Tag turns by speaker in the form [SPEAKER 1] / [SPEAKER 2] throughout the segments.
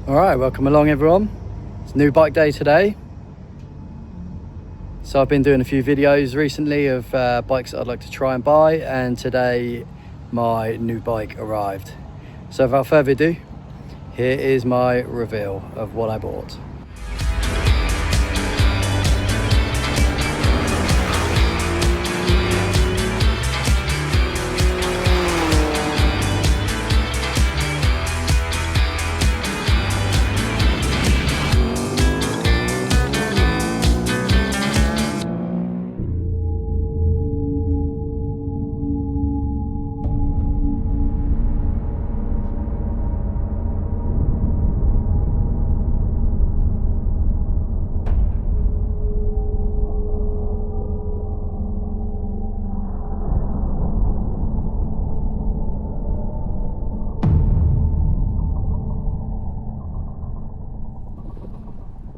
[SPEAKER 1] Alright, welcome along everyone. It's new bike day today. So I've been doing a few videos recently of bikes that I'd like to try and buy, and today my new bike arrived. So without further ado, here is my reveal of what I bought.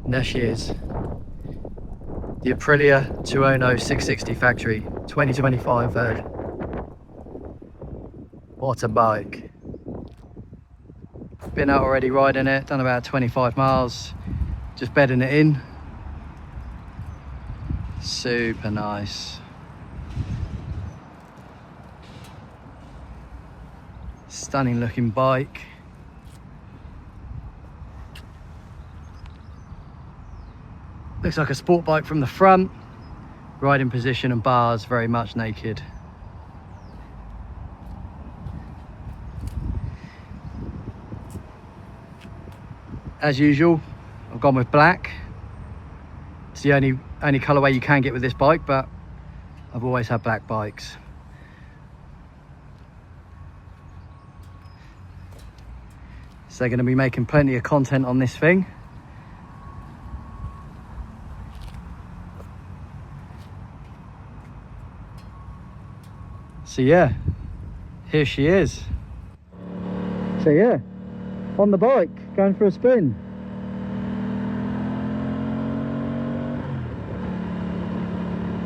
[SPEAKER 1] And there she is, the Aprilia 209 660 factory 2025 version. What a bike. Been out already riding it, done about 25 miles, just bedding it in. Super nice. Stunning looking bike. Looks like a sport bike from the front. Riding position and bars very much naked. As usual, I've gone with black. It's the only colourway you can get with this bike, but I've always had black bikes. So they're going to be making plenty of content on this thing. So yeah, here she is. So yeah, on the bike, going for a spin.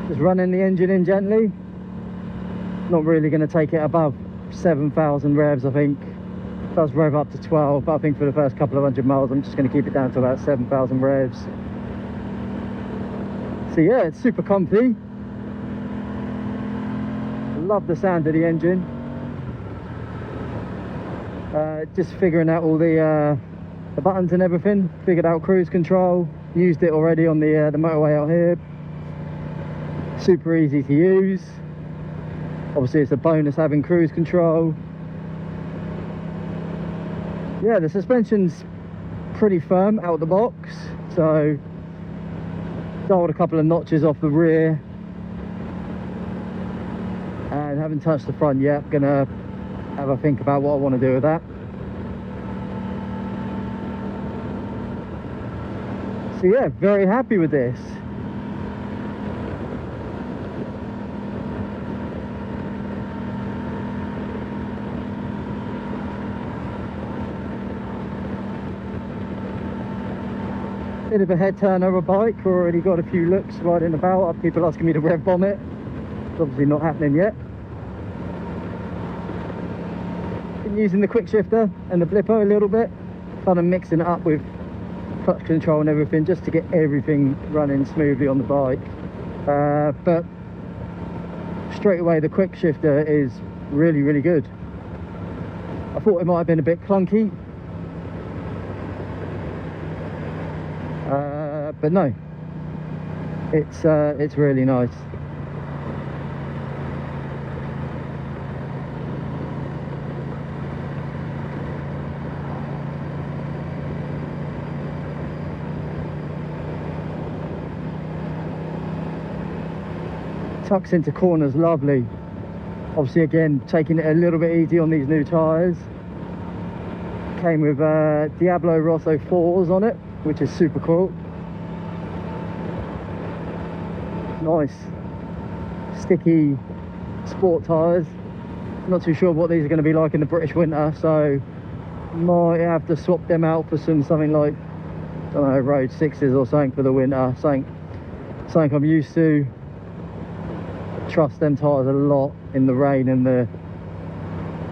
[SPEAKER 1] Just running the engine in gently. Not really going to take it above 7,000 revs, I think. It does rev up to 12, but I think for the first couple of 100 miles, I'm just going to keep it down to about 7,000 revs. So yeah, it's super comfy. Love the sound of the engine. Just figuring out all the buttons and everything. Figured out cruise control. Used it already on the motorway out here. Super easy to use. Obviously it's a bonus having cruise control. Yeah, the suspension's pretty firm out the box, so dialed a couple of notches off the rear. And haven't touched the front yet. I'm gonna have a think about what I want to do with that. So yeah, very happy with this. Bit of a head turner of a bike. Already got a few looks riding about. People asking me to rev bomb it. It's obviously not happening yet. Been using the quick shifter and the blipper a little bit, kind of mixing it up with clutch control and everything, just to get everything running smoothly on the bike. But straight away the quick shifter is really good. I thought it might have been a bit clunky, but no, it's really nice. Tucks into corners lovely. Obviously again, taking it a little bit easy on these new tyres. Came with Diablo Rosso 4s on it, which is super cool. Nice sticky sport tyres. Not too sure what these are going to be like in the British winter, so might have to swap them out for something like, I don't know, Road 6s or something for the winter. Something I'm used to. Trust them tyres a lot in the rain and the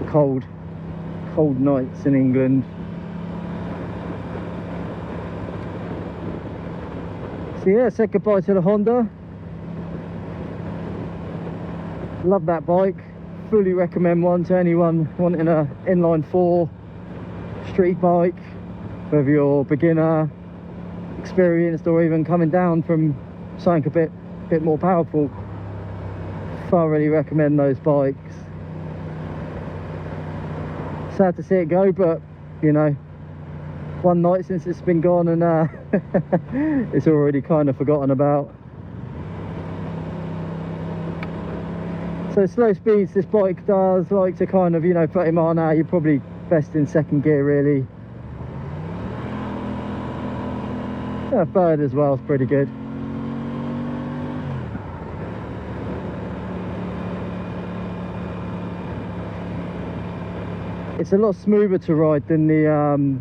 [SPEAKER 1] cold nights in England. So yeah, said goodbye to the Honda. Love that bike. Fully recommend one to anyone wanting a inline 4 street bike, whether you're beginner, experienced, or even coming down from something a bit more powerful. Thoroughly recommend those bikes. Sad to see it go, but you know, one night since it's been gone, and it's already kind of forgotten about. So slow speeds, this bike does like to kind of, you know, 30 mile an hour, you're probably best in second gear really. Yeah, third as well is pretty good. It's a lot smoother to ride than the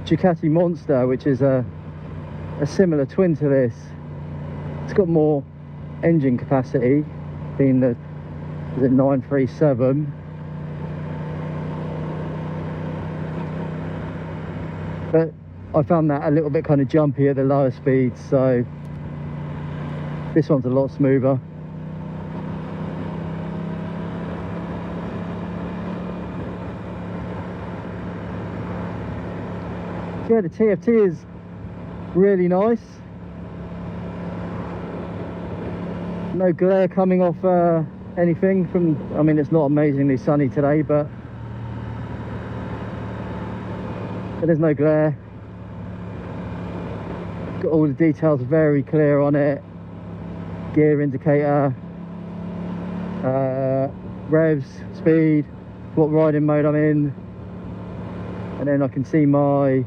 [SPEAKER 1] Ducati Monster, which is a similar twin to this. It's got more engine capacity, being the 937, but I found that a little bit kind of jumpy at the lower speeds, so this one's a lot smoother. So yeah, the TFT is really nice. No glare coming off anything from, I mean, it's not amazingly sunny today, but there's no glare. Got all the details very clear on it. Gear indicator, revs, speed, what riding mode I'm in, and then I can see my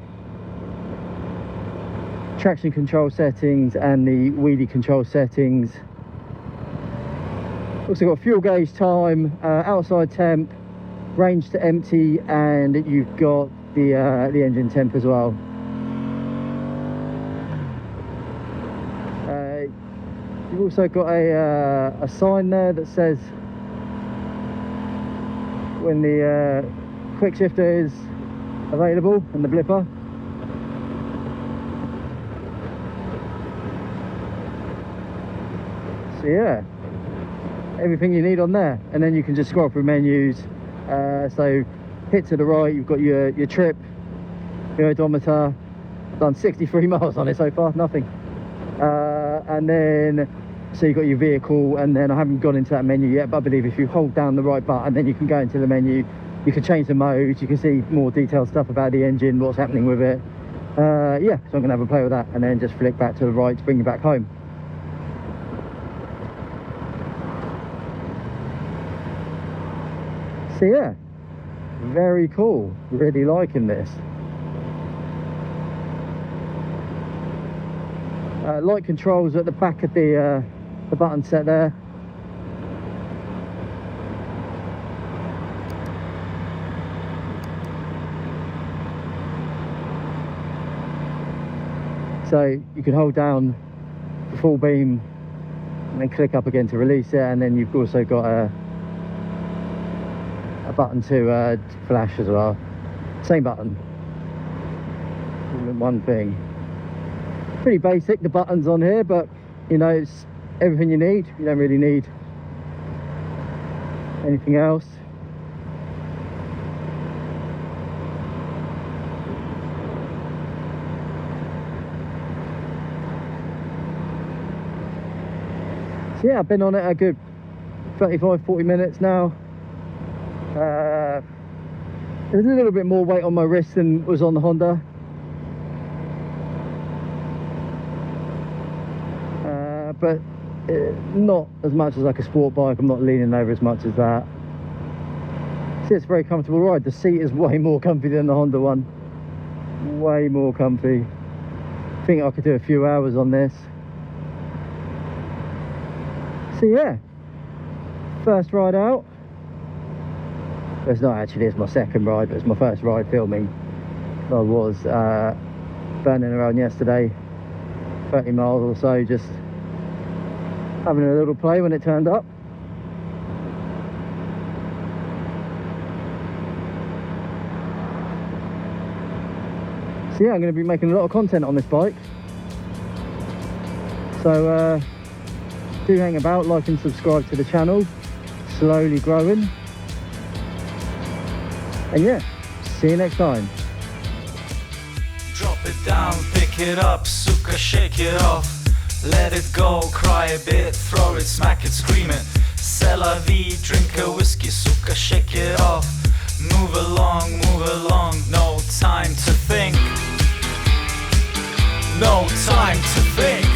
[SPEAKER 1] traction control settings and the wheelie control settings. Also got fuel gauge time, outside temp, range to empty, and you've got the engine temp as well. You've also got a sign there that says when the quick shifter is available and the blipper. So yeah, everything you need on there, and then you can just scroll through menus. So hit to the right, you've got your trip, your odometer. Done 63 miles on it so far, nothing. And then so you've got your vehicle, and then I haven't gone into that menu yet, but I believe if you hold down the right button, then you can go into the menu. You can change the modes, you can see more detailed stuff about the engine, what's happening with it. Yeah, so I'm gonna have a play with that, and then just flick back to the right to bring you back home. So yeah, very cool, really liking this. Light controls at the back of the button set there. So you can hold down the full beam and then click up again to release it, and then you've also got a button to flash as well. Same button, all in one thing. Pretty basic, the buttons on here, but you know, it's everything you need. You don't really need anything else. So yeah, I've been on it a good 35-40 minutes now. There's a little bit more weight on my wrist than was on the Honda. But not as much as like a sport bike. I'm not leaning over as much as that. See, it's a very comfortable ride. The seat is way more comfy than the Honda one. Way more comfy. I think I could do a few hours on this. So yeah, first ride out. Well, it's not actually, it's my second ride, but it's my first ride filming. I was burning around yesterday, 30 miles or so, just having a little play when it turned up. So yeah, I'm going to be making a lot of content on this bike. So do hang about, like and subscribe to the channel. Slowly growing. And yeah, see you next time.
[SPEAKER 2] Drop it down, pick it up, suka, shake it off. Let it go, cry a bit, throw it, smack it, scream it. C'est la vie, drink a whiskey, suka, shake it off. Move along, no time to think. No time to think.